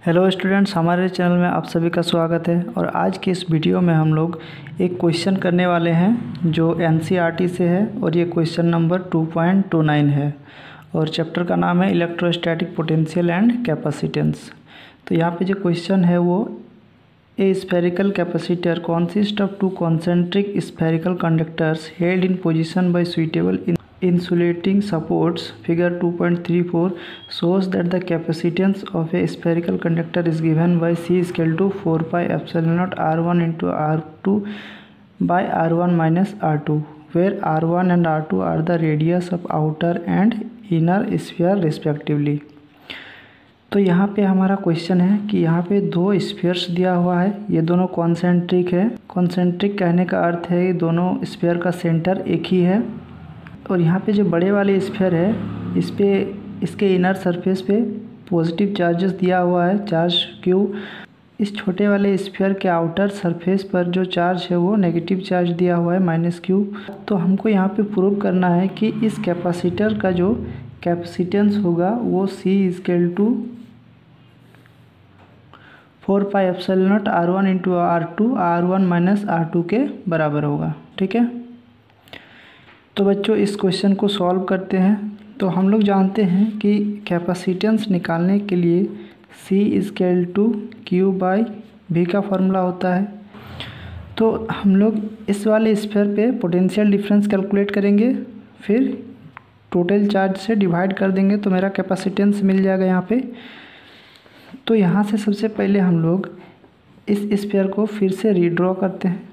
Hello students, हमारे channel में आप सभी का स्वागत है। और आज के इस वीडियो में हम लोग एक क्वेश्चन करने वाले हैं जो एनसीईआरटी से है और ये क्वेश्चन नंबर 2.29 है और चैप्टर का नाम है इलेक्ट्रोस्टैटिक पोटेंशियल एंड कैपेसिटेंस। तो यहाँ पे जो क्वेश्चन है वो ए spherical capacitor consist of to concentric spherical conductors held in position by suitable insulating supports. Figure 2.34 shows that the capacitance of a spherical conductor is given by C is equal to 4 pi epsilon naught R1 into R2 by R1 minus R2, where R1 and R2 are the radius of outer and inner sphere respectively. तो यहाँ पे हमारा question है कि यहाँ पे दो spheres दिया हुआ है, ये दोनों कॉन्सेंट्रिक है। कॉन्सेंट्रिक कहने का अर्थ है ये दोनों स्फीयर का सेंटर एक ही है। और यहाँ पे जो बड़े वाले स्फीयर है इस पे इसके इनर सरफेस पे पॉजिटिव चार्जेस दिया हुआ है, चार्ज Q। इस छोटे वाले स्फीयर के आउटर सरफेस पर जो चार्ज है वो नेगेटिव चार्ज दिया हुआ है -Q। तो हमको यहाँ पे प्रूव करना है कि इस कैपेसिटर का जो कैपेसिटेंस होगा वो C equal to 4 pi epsilon naught R1 into R2 R1 minus R2 के बराबर होगा। ठीक है, तो बच्चों इस क्वेश्चन को सॉल्व करते हैं। तो हम लोग जानते हैं कि कैपेसिटेंस निकालने के लिए C equal to Q by V का फॉर्मूला होता है। तो हम लोग इस वाले स्फीयर पे पोटेंशियल डिफरेंस कैलकुलेट करेंगे, फिर टोटल चार्ज से डिवाइड कर देंगे तो मेरा कैपेसिटेंस मिल जाएगा यहाँ पे। तो यहाँ से सबसे पहले हम लोग इस स्फीयर को फिर से रीड्रॉ करते हैं।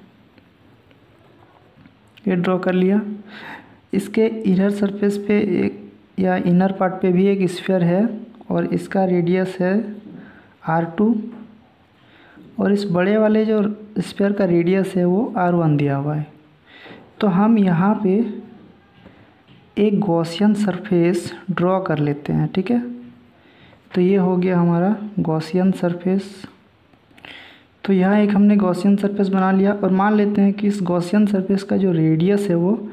ये ड्रॉ कर लिया। इसके इनर सरफेस पे एक या इनर पार्ट पे भी एक स्फीयर है और इसका रेडियस है R2 और इस बड़े वाले जो स्फीयर का रेडियस है वो R1 दिया हुआ है। तो हम यहाँ पे एक गॉसियन सरफेस ड्रॉ कर लेते हैं। ठीक है, तो ये हो गया हमारा गॉसियन सरफेस। तो यहाँ एक हमने गॉसियन सरफेस बना लिया और मान लेते हैं कि इस गॉसियन सरफेस का जो रेडियस है वो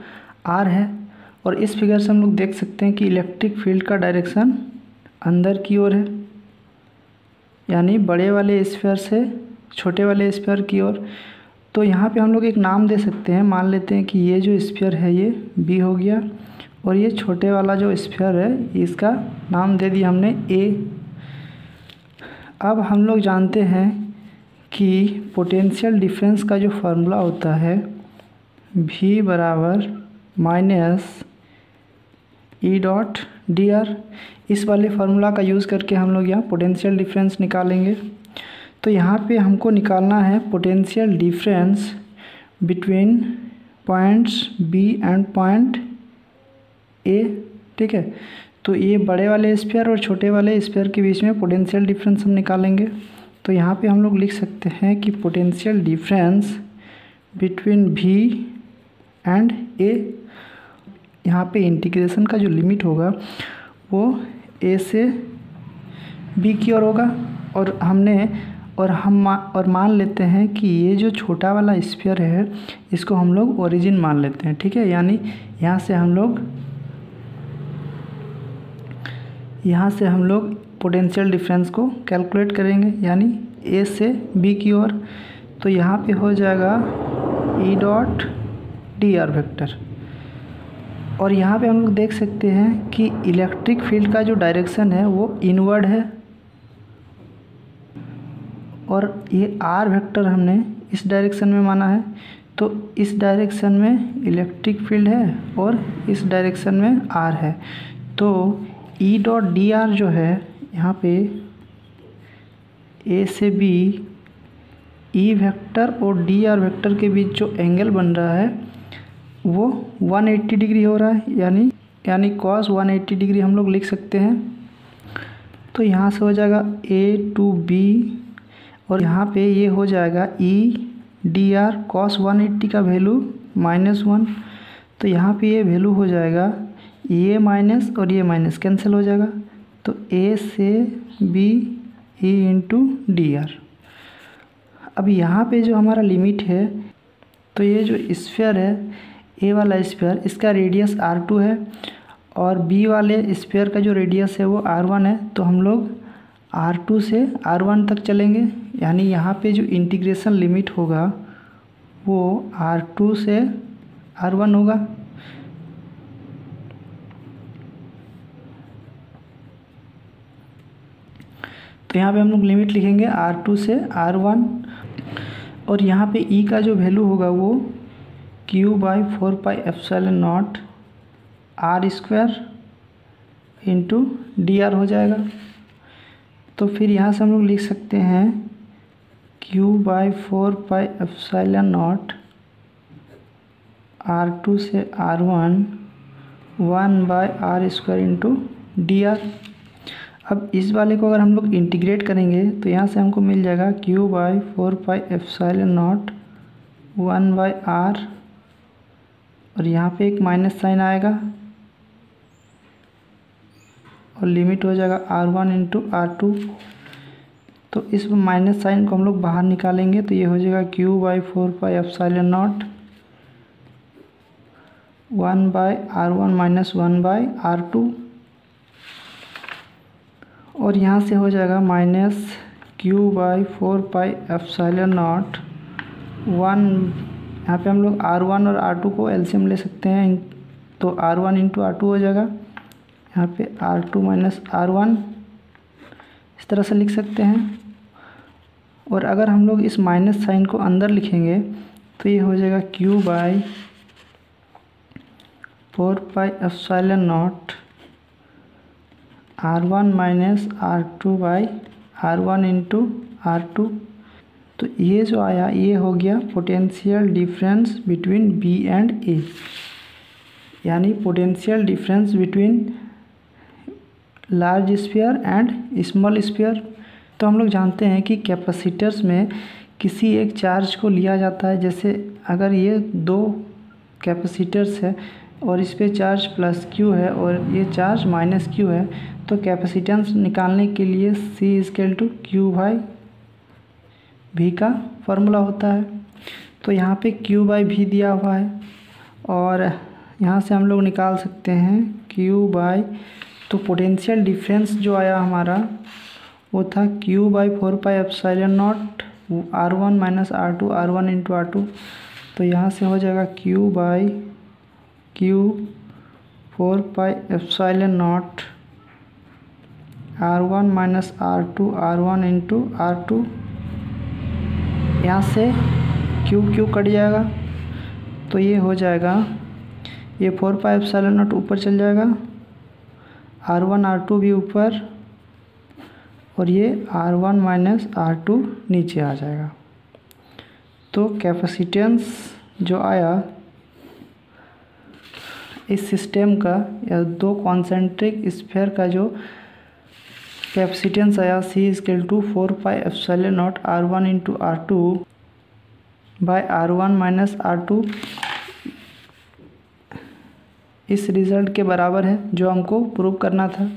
R है। और इस फिगर से हम लोग देख सकते हैं कि इलेक्ट्रिक फील्ड का डायरेक्शन अंदर की ओर है, यानी बड़े वाले स्फीयर से छोटे वाले स्फीयर की ओर। तो यहाँ पे हम लोग एक नाम दे सकते हैं, मान लेते हैं कि ये जो स्फीयर है ये B हो गया और ये छोटे वाला जो स्फीयर है इसका नाम दे दिया हमने A। अब हम लोग जानते हैं कि पोटेंशियल डिफरेंस का जो फार्मूला होता है V बराबर माइनस E डॉट dr। इस वाले फार्मूला का यूज़ करके हम लोग यहाँ पोटेंशियल डिफरेंस निकालेंगे। तो यहाँ पे हमको निकालना है potential difference between points B and point A। ठीक है, तो ये बड़े वाले स्फीयर और छोटे वाले स्फीयर के बीच में पोटेंशियल डिफरेंस हम निकालेंगे। तो यहाँ पे हम लोग लिख सकते हैं कि potential difference between V and A, यहाँ पे इंटीग्रेशन का जो लिमिट होगा वो A से B की ओर होगा। और मान लेते हैं कि ये जो छोटा वाला स्फीयर है इसको हम लोग ओरिजिन मान लेते हैं। ठीक है, यानी यहाँ से हम लोग पोटेंशियल डिफरेंस को कैलकुलेट करेंगे, यानी A से B की ओर। तो यहाँ पे हो जाएगा E डॉट dr वेक्टर। और यहाँ पे हम लोग देख सकते हैं कि इलेक्ट्रिक फील्ड का जो डायरेक्शन है वो इनवर्ड है और ये R वेक्टर हमने इस डायरेक्शन में माना है। तो इस डायरेक्शन में इलेक्ट्रिक फील्ड है और इस डायरेक्शन में R है। तो E डॉट dr जो है यहाँ पे A से B E वेक्टर और dr वेक्टर के बीच जो एंगल बन रहा है वो 180 डिग्री हो रहा है, यानी cos 180 डिग्री हम लोग लिख सकते हैं। तो यहाँ से हो जाएगा A to B और यहाँ पे ये हो जाएगा E dr cos 180 का वैल्यू -1। तो यहाँ पे ये वैल्यू हो जाएगा ये माइनस और ये माइनस कैंसिल हो जाएगा। तो A से B E इंटू dr। अब यहाँ पे जो हमारा लिमिट है, तो ये जो स्फीयर है A वाला स्फीयर इसका रेडियस R2 है और B वाले स्फीयर का जो रेडियस है वो R1 है। तो हम लोग R2 से R1 तक चलेंगे, यानी यहाँ पे जो इंटीग्रेशन लिमिट होगा वो R2 से R1 होगा। तो यहाँ पे हम लोग लिमिट लिखेंगे R2 से R1, और यहाँ पे E का जो वैल्यू होगा वो Q/4πε0 R² इंटू dr हो जाएगा। तो फिर यहाँ से हम लोग लिख सकते हैं Q/4πε0 R2 से R1 1/r² इंटू dr। अब इस वाले को अगर हम लोग इंटीग्रेट करेंगे तो यहाँ से हमको मिल जाएगा Q/4πε0 1/r, और यहाँ पे एक माइनस साइन आएगा और लिमिट हो जाएगा R1 इंटू R2। तो इस माइनस साइन को हम लोग बाहर निकालेंगे तो ये हो जाएगा Q/4πε0 1/r1 माइनस 1/r2, और यहाँ से हो जाएगा माइनस Q/4πε0 1, यहाँ पे हम लोग R1 और R2 को एलसीएम ले सकते हैं, तो R1 इंटू R2 हो जाएगा। यहाँ पे R2 माइनस R1 इस तरह से लिख सकते हैं। और अगर हम लोग इस माइनस साइन को अंदर लिखेंगे तो ये हो जाएगा Q/4πε0 R1 minus R2/R1 into R2। तो ये जो आया ये हो गया potential difference between B and A, यानी potential difference between large sphere and small sphere. तो हम लोग जानते हैं कि कैपेसिटर्स में किसी एक चार्ज को लिया जाता है, जैसे अगर ये दो कैपेसिटर्स है और इस पे चार्ज प्लस Q है और ये चार्ज माइनस Q है, तो कैपेसिटेंस निकालने के लिए C/Q/V का फॉर्मूला होता है। तो यहाँ पे Q/V दिया हुआ है और यहाँ से हम लोग निकाल सकते हैं Q/, तो पोटेंशियल डिफरेंस जो आया हमारा वो था Q/4πε0 R1 minus R2 R1 into R2। तो यहाँ से हो जाएगा Q/4πε0 R1 minus R2 R1 into R2। यहाँ से Q कट जाएगा तो ये हो जाएगा, ये 4πε0 ऊपर चल जाएगा, R1 R2 भी ऊपर, और ये R1 माइनस R2 नीचे आ जाएगा। तो कैपेसिटेंस जो आया इस सिस्टम का, या दो कॉन्सेंट्रिक स्फीयर का जो कैपेसिटेंस आया C/4πε0 R1 into R2 bye R1 minus R2, इस रिज़ल्ट के बराबर है जो हमको प्रूव करना था।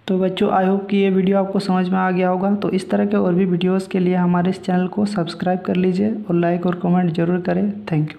तो बच्चों, आई होप कि ये वीडियो आपको समझ में आ गया होगा। तो इस तरह के और भी वीडियोस के लिए हमारे इस चैनल को सब्सक्राइब कर लीजिए और लाइक और कमेंट ज़रूर करें। Thank you.